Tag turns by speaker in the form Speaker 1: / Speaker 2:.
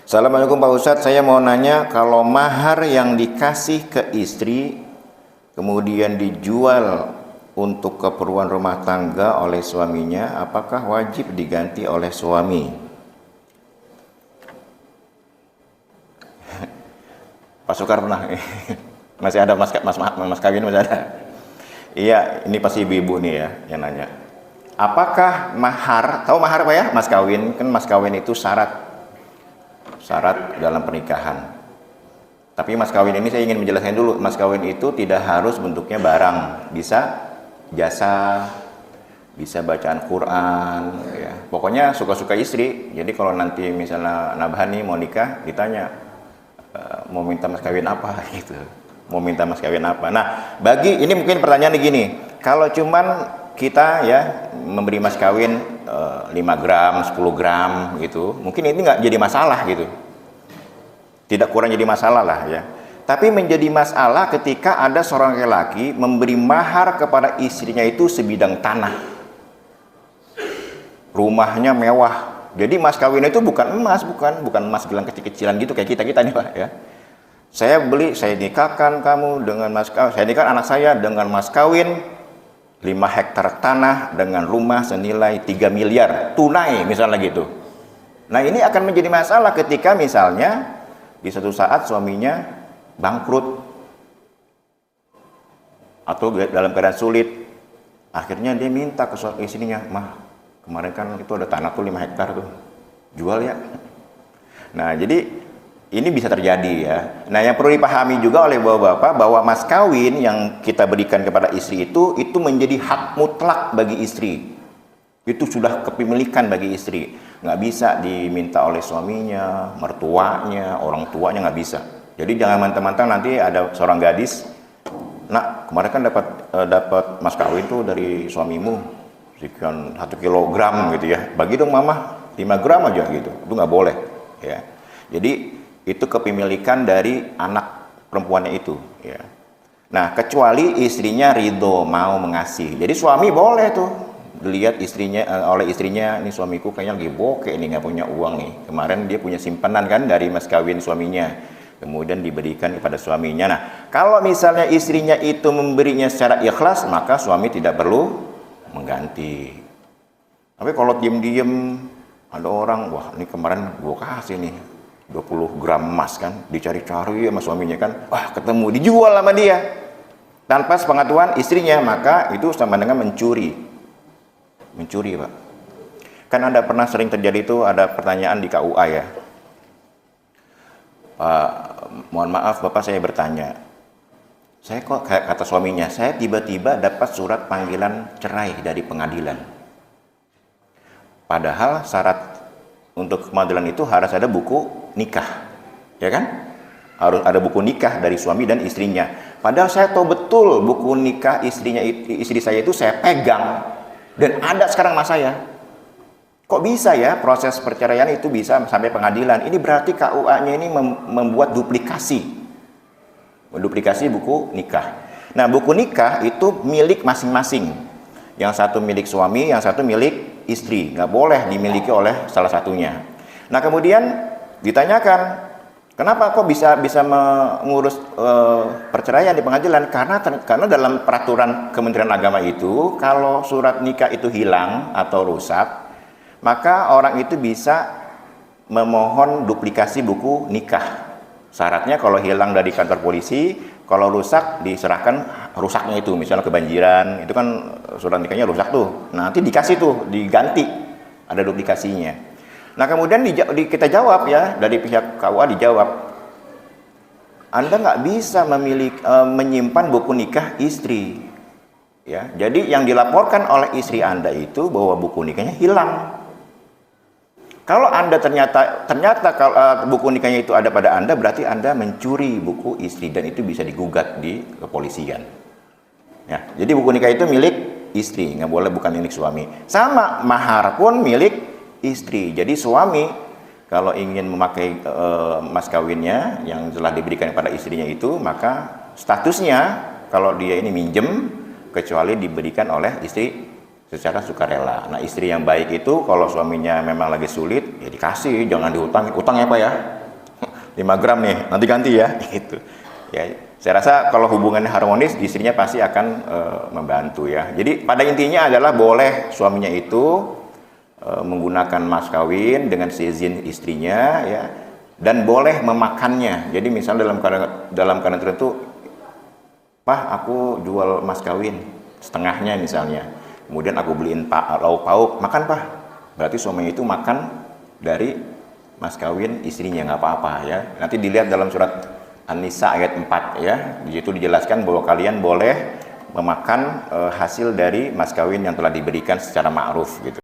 Speaker 1: Assalamualaikum Pak Ustadz, saya mau nanya kalau mahar yang dikasih ke istri kemudian dijual untuk keperluan rumah tangga oleh suaminya, apakah wajib diganti oleh suami? Pak Sukar pernah? Masih ada mas kawin masih ada? Iya, ini pasti ibu-ibu nih ya yang nanya. Apakah mahar, tahu mahar apa ya? Mas kawin, kan mas kawin itu syarat dalam pernikahan. Tapi mas kawin ini saya ingin menjelaskan dulu, mas kawin itu tidak harus bentuknya barang, bisa jasa, bisa bacaan Quran, ya. Pokoknya suka-suka istri. Jadi kalau nanti misalnya Nabhani mau nikah, ditanya mau minta mas kawin apa gitu, mau minta mas kawin apa. Nah, bagi ini mungkin pertanyaan gini, kalau cuman kita ya memberi mas kawin 5 gram, 10 gram gitu, mungkin ini nggak jadi masalah gitu, tidak kurang jadi masalah lah ya. Tapi menjadi masalah ketika ada seorang laki-laki memberi mahar kepada istrinya itu sebidang tanah, rumahnya mewah. Jadi mas kawin itu bukan emas, bukan emas gelang kecil-kecilan gitu kayak kita nih Pak ya. Saya nikahkan kamu dengan mas kawin, saya nikahkan anak saya dengan mas kawin 5 hektar tanah dengan rumah senilai 3 miliar tunai misalnya gitu. Nah ini akan menjadi masalah ketika misalnya di suatu saat suaminya bangkrut atau dalam keadaan sulit, akhirnya dia minta ke istrinya, mah kemarin kan itu ada tanah tuh 5 hektar tuh, jual ya. Nah jadi ini bisa terjadi ya. Nah yang perlu dipahami juga oleh bapak-bapak bahwa mas kawin yang kita berikan kepada istri itu menjadi hak mutlak bagi istri. Itu sudah kepemilikan bagi istri. Nggak bisa diminta oleh suaminya, mertuanya, orang tuanya, nggak bisa. Jadi jangan mentang-mentang nanti ada seorang gadis, nak kemarin kan dapat mas kawin tuh dari suamimu sekian 1 kilogram gitu ya, bagi dong mama 5 gram aja gitu, itu nggak boleh ya. Jadi itu kepemilikan dari anak perempuannya itu ya. Nah kecuali istrinya ridho mau mengasih, jadi suami boleh tuh dilihat oleh istrinya, ini suamiku kayaknya lagi bokeh nih, nggak punya uang nih, kemarin dia punya simpanan kan dari mas kawin suaminya, kemudian diberikan kepada suaminya. Nah kalau misalnya istrinya itu memberinya secara ikhlas, maka suami tidak perlu mengganti. Tapi kalau diem-diem ada orang, wah ini kemarin gua kasih nih 20 gram emas kan, dicari-cari sama suaminya kan, wah ketemu, dijual sama dia tanpa sepengetahuan istrinya, maka itu sama dengan mencuri Pak. Kan ada pernah sering terjadi itu, ada pertanyaan di KUA ya, Pak, mohon maaf Bapak, saya bertanya, saya kok kata suaminya, saya tiba-tiba dapat surat panggilan cerai dari pengadilan, padahal syarat untuk pengadilan itu harus ada buku nikah, ya kan? Harus ada buku nikah dari suami dan istrinya. Padahal saya tahu betul buku nikah istri saya itu saya pegang dan ada sekarang mas saya. Kok bisa ya proses perceraian itu bisa sampai pengadilan? Ini berarti KUA-nya ini membuat duplikasi buku nikah. Nah buku nikah itu milik masing-masing. Yang satu milik suami, yang satu milik istri, nggak boleh dimiliki oleh salah satunya. Nah kemudian ditanyakan, kenapa kok bisa mengurus perceraian di pengadilan? Karena dalam peraturan Kementerian Agama itu, kalau surat nikah itu hilang atau rusak, maka orang itu bisa memohon duplikasi buku nikah. Syaratnya kalau hilang dari kantor polisi, kalau rusak diserahkan rusaknya itu, misalnya kebanjiran, itu kan surat nikahnya rusak tuh, nanti dikasih tuh, diganti, ada duplikasinya. Nah kemudian kita jawab ya, dari pihak KUA dijawab, Anda nggak bisa menyimpan buku nikah istri ya. Jadi yang dilaporkan oleh istri Anda itu bahwa buku nikahnya hilang. Kalau Anda ternyata kalau buku nikahnya itu ada pada Anda, berarti Anda mencuri buku istri dan itu bisa digugat di kepolisian. Ya, jadi buku nikah itu milik istri, nggak boleh bukan milik suami. Sama mahar pun milik istri. Jadi suami kalau ingin memakai mas kawinnya yang telah diberikan kepada istrinya itu, maka statusnya kalau dia ini minjem kecuali diberikan oleh istri secara sukarela. Nah istri yang baik itu kalau suaminya memang lagi sulit ya dikasih, jangan dihutang. Utang ya Pak ya, 5 gram nih, nanti ganti ya, gitu. Ya, saya rasa kalau hubungannya harmonis, istrinya pasti akan membantu ya. Jadi pada intinya adalah boleh suaminya itu menggunakan mas kawin dengan seizin istrinya ya, dan boleh memakannya. Jadi misal dalam keadaan tertentu, Pak, aku jual mas kawin setengahnya misalnya, kemudian aku beliin lauk pauk, makan Pak. Berarti suami itu makan dari mas kawin istrinya, nggak apa-apa ya. Nanti dilihat dalam surat An-Nisa ayat 4 ya, di situ dijelaskan bahwa kalian boleh memakan hasil dari mas kawin yang telah diberikan secara ma'ruf gitu.